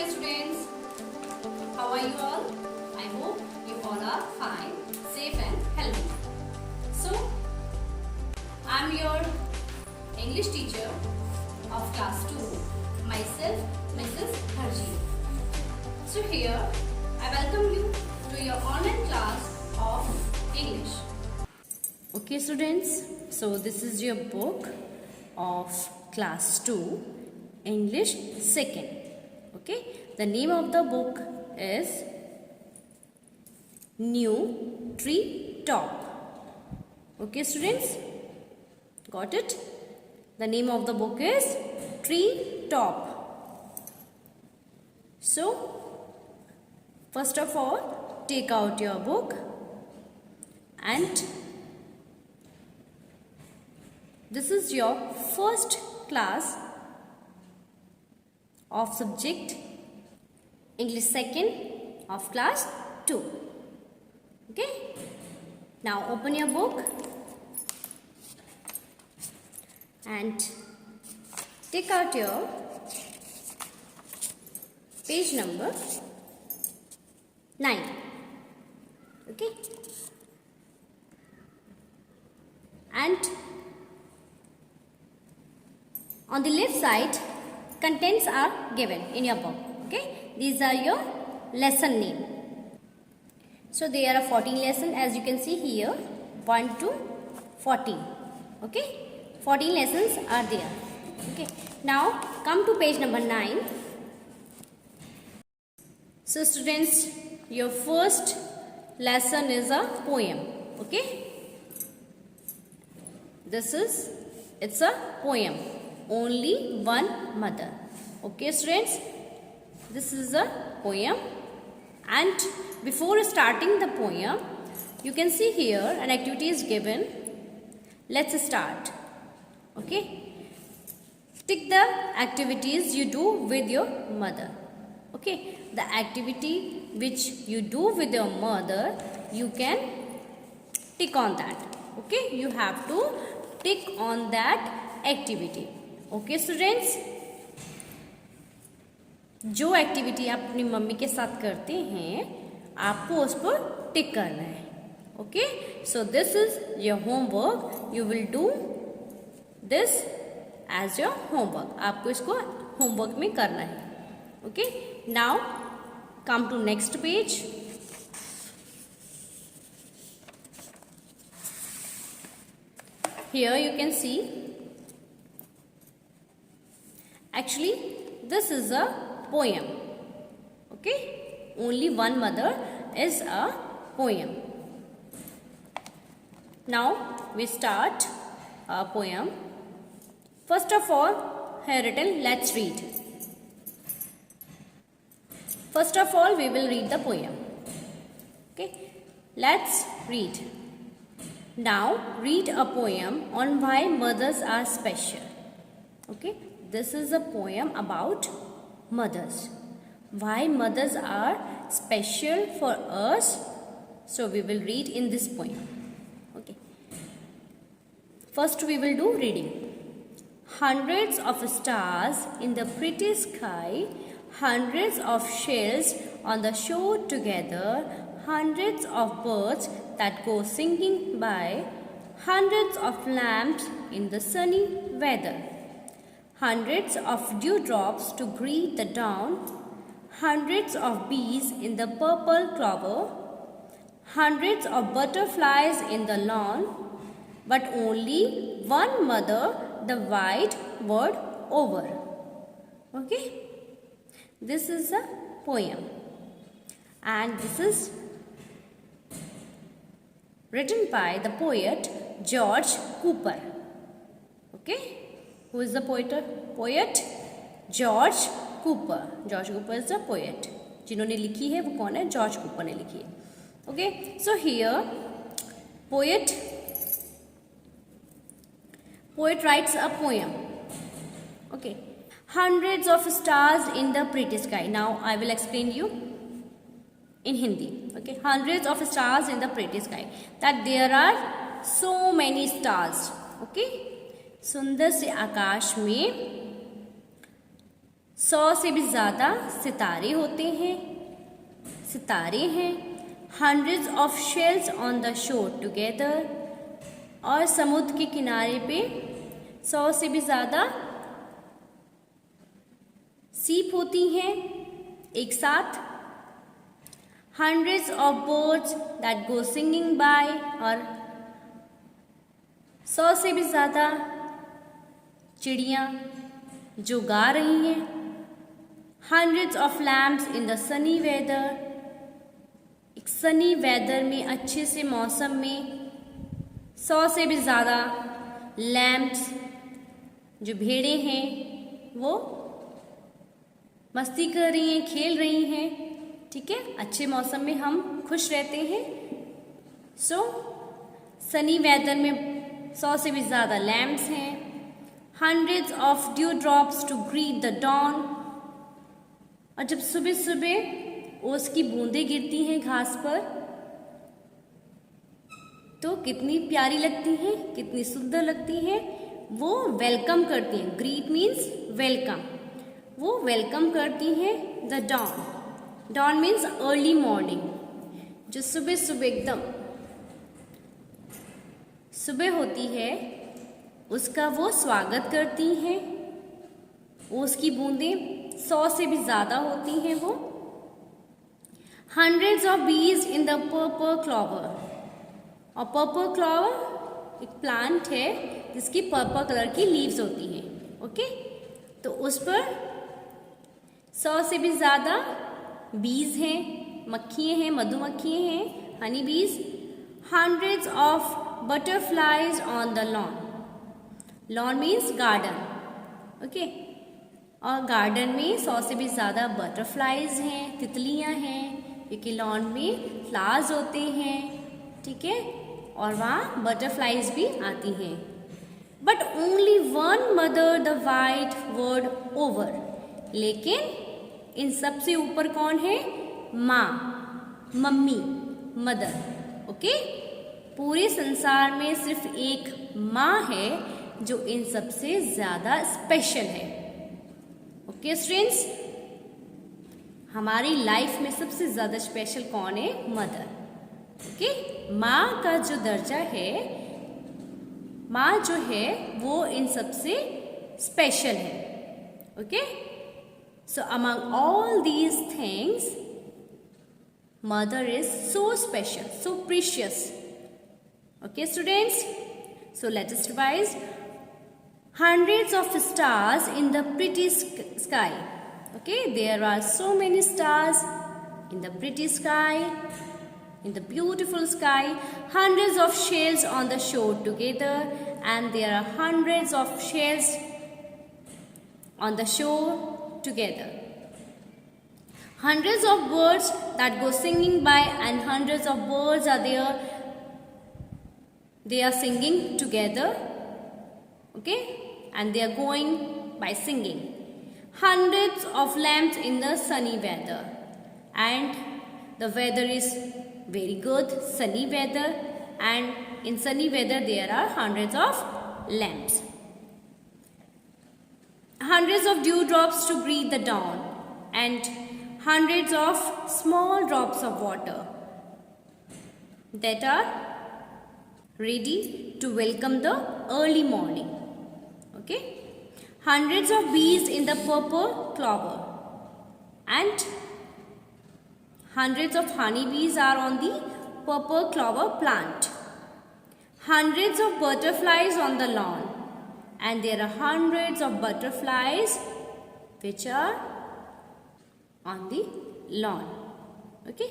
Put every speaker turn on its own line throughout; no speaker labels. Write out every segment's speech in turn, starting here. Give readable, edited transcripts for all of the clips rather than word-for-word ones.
dear students. How are you all? I hope you all are fine, safe and healthy. So, I am your English teacher of class 2, myself Mrs. Harji. So here, I welcome you to your online class of English. Okay students, so this is your book of class 2, English 2nd. Okay, the name of the book is New Tree Top. Okay students, got it? The name of the book is Tree Top. So, first of all, take out your book and this is your first class of subject English 2nd of class 2. Okay. Now open your book and take out your page number 9. Okay. And on the left side, contents are given in your book. Okay, these are your lesson name. So there are 14 lessons, as you can see here, 1 to 14. Okay, 14 lessons are there. Okay, now come to page number 9. So students, your first lesson is a poem. Okay, it's a poem. Only one mother. Okay students, this is a poem, and before starting the poem, you can see here an activity is given. Let's start. Okay, tick the activities you do with your mother. Okay, the activity which you do with your mother, you can tick on that. Okay, you have to tick on that activity. Okay students, जो activity आप अपनी mummy के साथ करते हैं आपको उस पर टिक करना है. Okay, so this is your homework. You will do this as your homework. आपको इसको होमवर्क में करना है. Okay, now come to next page. Here you can see. Actually, this is a poem. Okay, only one mother is a poem. Now we start a poem. First of all, here written, let's read. First of all, we will read the poem. Okay, let's read. Now read a poem on why mothers are special. Okay, this is a poem about mothers. Why mothers are special for us. So we will read in this poem. Okay. First we will do reading. Hundreds of stars in the pretty sky, hundreds of shells on the shore together, hundreds of birds that go singing by, hundreds of lamps in the sunny weather. Hundreds of dewdrops to greet the dawn, hundreds of bees in the purple clover, hundreds of butterflies in the lawn, but only one mother the wide world over. Okay, this is a poem, and this is written by the poet George Cooper. Okay. Who is the poet? George Cooper. George Cooper is the poet. जिन्होंने लिखी है वो कौन है? George Cooper ने लिखी है. Okay, so here poet writes a poem. Okay, hundreds of stars in the pretty sky. Now I will explain you in Hindi. Okay, hundreds of stars in the pretty sky. That there are so many stars. Okay, सुंदर से आकाश में 100 से भी ज़्यादा सितारे होते हैं, सितारे हैं। Hundreds of shells on the shore together, और समुद्र के किनारे पे 100 से भी ज़्यादा सीप होती हैं एक साथ। Hundreds of birds that go singing by, और 100 से भी ज़्यादा चिड़ियाँ जो गा रही हैं। Hundreds of lamps in the sunny weather, एक सनी वेदर में, अच्छे से मौसम में 100 से भी ज़्यादा लैम्प्स, जो भेड़ें हैं वो मस्ती कर रही हैं, खेल रही हैं। ठीक है, अच्छे मौसम में हम खुश रहते हैं। सो सनी वेदर में 100 से भी ज़्यादा लैम्प्स हैं। Hundreds of dew drops to greet the dawn, और जब सुबह सुबह ओस की बूंदें गिरती हैं घास पर तो कितनी प्यारी लगती हैं, कितनी सुंदर लगती हैं। वो वेलकम करती हैं, ग्रीट मीन्स वेलकम, वो वेलकम करती हैं the dawn. Dawn means early morning, जो सुबह सुबह एकदम सुबह होती है उसका वो स्वागत करती हैं। ओस की बूंदें 100 से भी ज़्यादा होती हैं वो। Hundreds of bees in the purple clover, और पर्पल क्लॉवर एक प्लांट है जिसकी पर्पल कलर की लीव्स होती हैं। ओके, तो उस पर 100 से भी ज़्यादा बीज हैं, मक्खियाँ हैं, मधुमक्खियाँ हैं, हनी बीज। Hundreds of butterflies on the lawn, lawn means garden. Okay, और गार्डन में 100 से भी ज़्यादा बटरफ्लाइज हैं, तितलियाँ हैं, क्योंकि लॉन में फ्लावर्स होते हैं। ठीक है, और वहाँ बटरफ्लाइज भी आती हैं। But only one mother the white word over, लेकिन इन सब से ऊपर कौन है? माँ, मम्मी, मदर। ओके, पूरे संसार में सिर्फ एक माँ है जो इन सब से ज़्यादा स्पेशल है। ओके स्टूडेंट्स, हमारी लाइफ में सबसे ज़्यादा स्पेशल कौन है? मदर। ओके, माँ का जो दर्जा है, माँ जो है वो इन सब से स्पेशल है। Okay, so among all these things mother is so special, so precious. Okay students, so let us revise. Hundreds of stars in the pretty sky. Okay, there are so many stars in the pretty sky, in the beautiful sky. Hundreds of shells on the shore together, and there are hundreds of shells on the shore together. Hundreds of birds that go singing by, and hundreds of birds are there. They are singing together. Okay, and they are going by singing. Hundreds of lamps in the sunny weather, and the weather is very good, sunny weather, and in sunny weather there are hundreds of lamps. Hundreds of dewdrops to greet the dawn, and hundreds of small drops of water that are ready to welcome the early morning. Okay, hundreds of bees in the purple clover, and hundreds of honeybees are on the purple clover plant. Hundreds of butterflies on the lawn, and there are hundreds of butterflies which are on the lawn. Okay,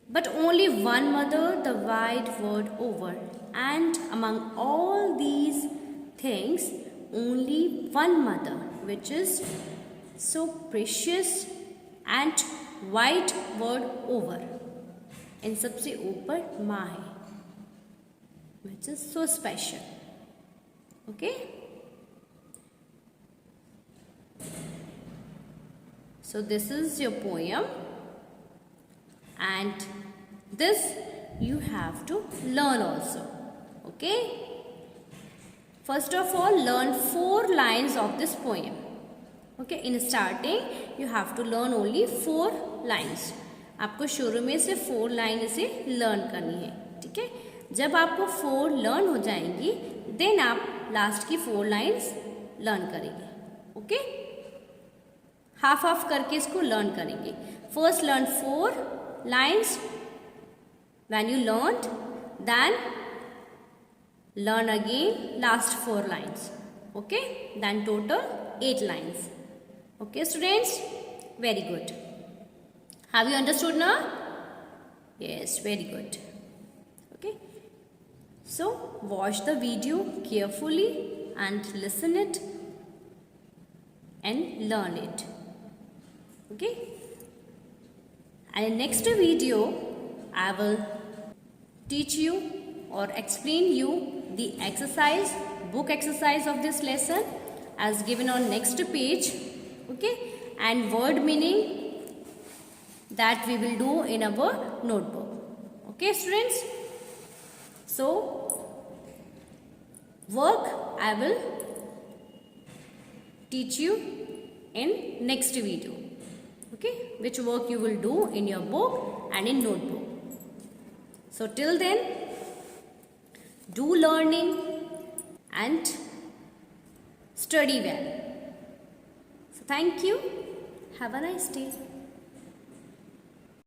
but only one mother the wide world over, and among all these things only one mother which is so precious and wide world over, इन सबसे ऊपर माँ है which is so special. Okay, so this is your poem, and this you have to learn also. Okay, First of all, learn 4 lines of this poem. Okay, in starting you have to learn only 4 lines. आपको शुरू में से 4 line इसे learn करनी है. ठीक है, जब आपको 4 लर्न हो जाएंगी देन आप लास्ट की 4 लाइन्स लर्न करेंगे. ओके, हाफ हाफ करके इसको लर्न करेंगे. First learn 4 lines. When you learned then learn again last 4 lines. Okay, then total 8 lines. Okay students, very good. Have you understood now? Yes, very good. Okay, so watch the video carefully and listen it and learn it. Okay, and in next video I will teach you or explain you the exercise, book exercise of this lesson as given on next page. Okay, and word meaning that we will do in our notebook. Okay students, so work I will teach you in next video. Okay, which work you will do in your book and in notebook. So till then, do learning and study well. So thank you. Have a nice day.